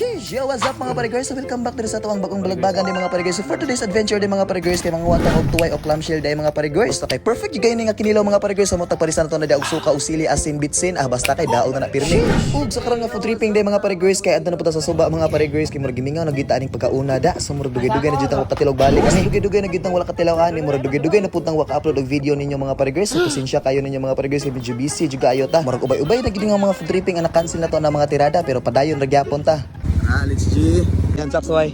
Sheesh! Yo, what's up mga pare-girls? So welcome back dito sa tuwang bagong balagbagan din mga pare-girls. So for today's adventure din mga pare-girls, kay mga watang og tuway o clamshell day mga pare-girls. Basta kay perfect yung ni nga kinilaw mga pare-girls. Sa mo tagparisan na to na di og suka, usili, asin, bitsin. Basta kay daog na pirmi. Ug sa karang nga food tripping day mga pare-girls, kay adto na puta sa suba mga pare-girls. Kay murag gimingaw nagitaan ning pagkauna da. So murag dugay-dugay na jud ang katilog balik. Kasi dugay-dugay na gid wala katilaw ani. Murag dugay-dugay na putang waka upload og video ninyo mga pare-girls. So pasensya kayo ninyo mga pare-girls, kay medyo busy juga ayo ta. Murag ubay-ubay na gid nga mga food tripping ang na-cancel na to na mga tirada pero padayon ra gyapon ta. Let's G. Yan, Sapsway.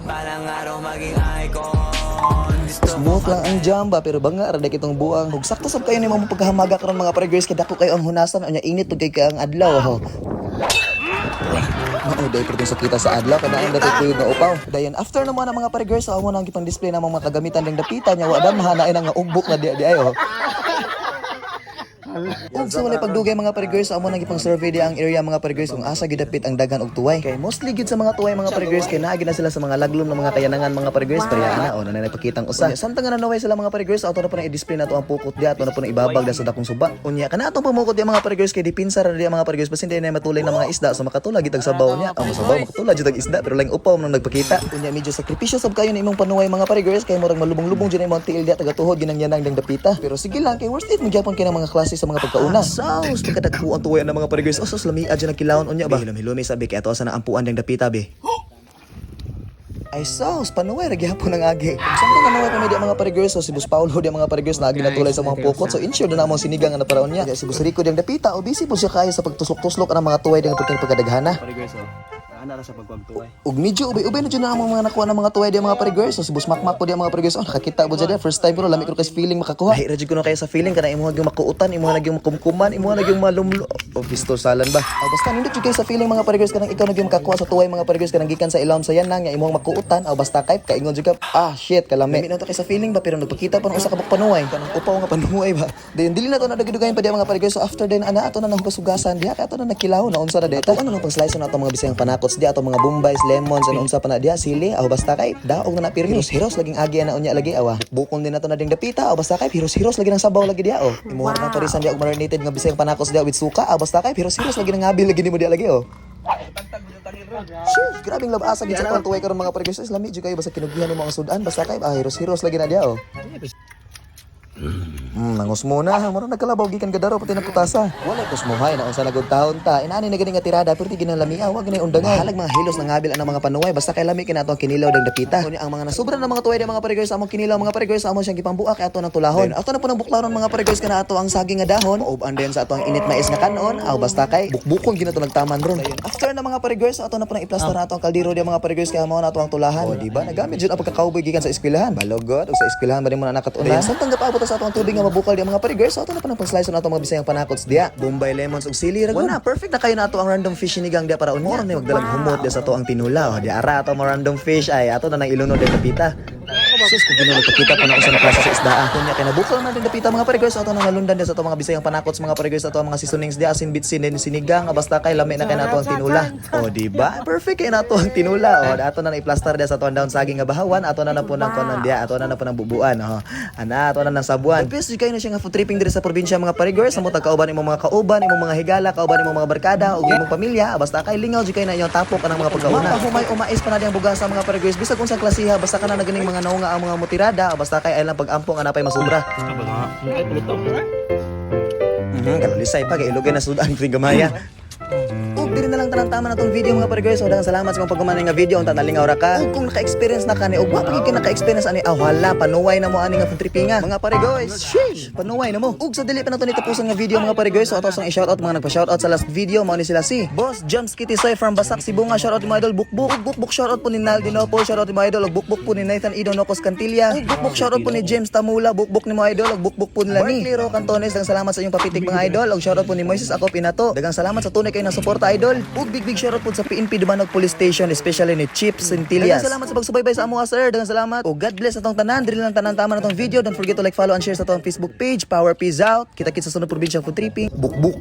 Parang araw maging icon. Smooth lang ang jamba pero banga ra kitong buang. Ug sakto sab kayo ni mo pagkahamaga karon mga pare-girls kay dako kayo ang hunasan anya init pud kay ang adlaw ho. Oo, dahil pwede sa kita sa adlaw kada ang dapat tuyo na upaw. Dayon after naman ang mga pare-girls sa amo nang gipang display na mga kagamitan ng dapitan nya wa dam mahanain ang ugbok na di ayo. Ug sa walay pagdugay mga pare-girls amo nang gipang survey di ang area mga pare-girls kung asa gidapit ang dagan og tuway. Kay mostly gid sa mga tuway mga pare-girls kay naa gid na sila sa mga laglom ng mga kayanangan mga pare-girls pareha na o na napakitang usa. Samtang nga nanaway sila mga pare-girls ato na po na i-display nato ang pukot di ato na po na ibabag da sa dakong suba. Unya kana atong pamukot di mga pare-girls kay dipinsa ra di mga pare-girls basta hindi na matulay ng mga isda so makatula gid ang sabaw niya. Ang sabaw makatula gid ang isda pero laing upaw nang nagpakita. Unya medyo sakripisyo sab kayo ni imong panuway mga pare-girls kay murag malubong-lubong jud imong tiil di tagatuhod ginangyanang dang dapita. Pero sige lang kay worth it magyapon kay mga klase sa mga pagkauna. Saus pagkadagko ang tuwayan ng mga pare-girls. Osos lami adya nagkilawon unya ba. Hilom-hilom sabi kay ato sa naampuan dang dapita be. Ay saus panuway ra gyapon ang agi. Samtang nanuway pa media mga pare-girls so si Bus Paulo di mga pare-girls na agi natulay sa mga pukot so ensure na mo sinigang na paraon niya. Si Bus Rico dang dapita o busy po siya kayo sa pagtusok-tuslok ang mga tuway dang pagkadaghana. Pare-girls ana ra sa pagpagtuway. Ug medyo ubay-ubay na dyan na ang mga nakuha ng mga tuway di mga pare-girls. So si Bus Makmak po di mga pare-girls. Nakakita po dyan first time pero lami ko kasi feeling makakuha. Lahi ra jud kuno kaya sa feeling kana imo gyud makuutan, imo gyud makumkuman, imo gyud malumlo. O pistol salan ba? Basta nindot jud kay sa feeling mga pare-girls kanang ikaw gyud makakuha sa tuway mga pare-girls kanang gikan sa ilawom sa yan nang imo makuutan o basta kay kaingon jud ka shit kalami. Lami na to kay sa feeling ba pero nagpakita pa ng usa ka panuway kanang upaw nga panuway ba. Dayon dili na to na dagdugayan pa di mga pare-girls. So after then ana ato na nang hugas-hugasan diha kay ato na nagkilaw na unsa na deta. Ano nang pang-slice na ato mga bisayang panakots di ato mga bombay lemons ano unsa pa na diha sili aw basta kay daog na pirmi hiros laging agi na unya lagi awa bukon din nato na ding dapita aw basta kay hiros lagi ng sabaw lagi diha o imuha na parisan diha og marinated nga bisayang panakos diha with suka aw basta kay hiros lagi ng ngabil lagi nimo diha lagi o. Shit, grabing labasa gid sa tuway karon mga pare-girls. Lami jud kayo basta kinugihan mo mga sudan basta kay hiros lagi na diha o. Nangos muna, mura nagkalabaw gikan gadaro pati na putasa. Wala ko smuhay na unsa nagud taon ta. Inani na gani nga tirada pero di ginalami wag gani undangan. Halag mga hilos ng ngabil ang mga panuway basta kay lami kinato ang kinilaw dang dapita. Kunya ang mga nasubra ng mga tuway mga pare-girls among kinilaw mga pare-girls among siyang gipambuak kay ato nang tulahon. Ato na po nang buklaron mga pare-girls kana ato ang saging nga dahon. Ub anden sa ato ang init mais nga kanon. Aw basta kay bukbukon ginato nagtaman ron. After na mga pare-girls ato na po nang i-plaster na ato ang kaldero di mga pare-girls kay mao na ato ang tulahan. O di ba nagamit jud ang pagkakauboy gikan sa eskwelahan. Balogod o sa eskwelahan ba din mo na nakatunan. Samtang gapabot sa ato ang tubig nga mabukal di mga pare-girls ato na pa nang pang-slice na ato mga bisayang panakots diha. Bombay lemons ug sili ra na perfect na kayo na ato ang random fish sinigang diha para unmor na magdalag humot diha sa ato ang tinula. Di ara ato mga random fish ay ato na nang ilunod di dapita. Sus ko ginoo nagpakita pa na usa na klase sa isdaan. Kunya kay nabukal na din dapita mga pare-girls ato nang nalundan diha sa ato mga bisayang panakots mga pare-girls ato ang mga seasonings diha asin bitsin din sinigang basta kay lami na kay nato ang tinula. O di ba? Perfect kay nato ang tinula. O ato na i-plaster diha sa ato ang down saging nga bahawan ato na po nang konon diha ato na po nang bubuan. Ana ato na nang sabuan. Best kay na siya nga food tripping diri sa probinsya mga pare-girls amo tagkauban imong mga kauban imong mga higala kauban imong mga barkada ug imong pamilya basta kay lingaw jud kay na inyong tapok kanang mga pagkauna. Humay umais pa na diyang bugas sa mga pare-girls bisag unsang klasiha basta kana na ganing mga naunga ang mga motirada basta kay ay lang pag-ampong ana pay masubra. Kalalisay pa kay ilugay na sudan free gamaya. Ug diri na lang tanang tama na tong video mga pare-girls. Daghang salamat sa mga pagkumanay nga video unta nalingaw ra ka. Ug kung naka-experience na kani ug wa pa gyud naka-experience ani wala panuway na mo ani nga trippinga. Mga pare-girls, sheesh, panuway na mo. Ug sa dili pa nato ni tapuson nga video mga pare-girls, so ato sang i-shoutout mga nagpa-shoutout sa last video mao ni sila si Boss Jumps Kitty Soy from Basak Sibunga, shoutout mo idol Bukbuk. Ug Bukbuk shoutout po ni Naldino po, shoutout mo idol ug Bukbuk po ni Nathan Idonocos Cantilla. Ug Bukbuk shoutout po ni James Tamula, Bukbuk ni mo idol ug Bukbuk po nila ni Liro Cantones. Daghang salamat sa inyong papitik mga idol. Ug shoutout po ni Moises Akop Inato. Daghang salamat sa tunay kayo na suporta idol. Ug big shoutout po sa PNP Dumanog Police Station, especially ni Chief Centillas. Daghang salamat sa pagsubaybay sa amo sir. Daghang salamat. Ug God bless atong tanan. Dili lang tanan tama na tong video. Don't forget to like, follow and share sa atong Facebook page. Power Peace out. Kita-kits sa sunod probinsyang food tripping. Bukbuk.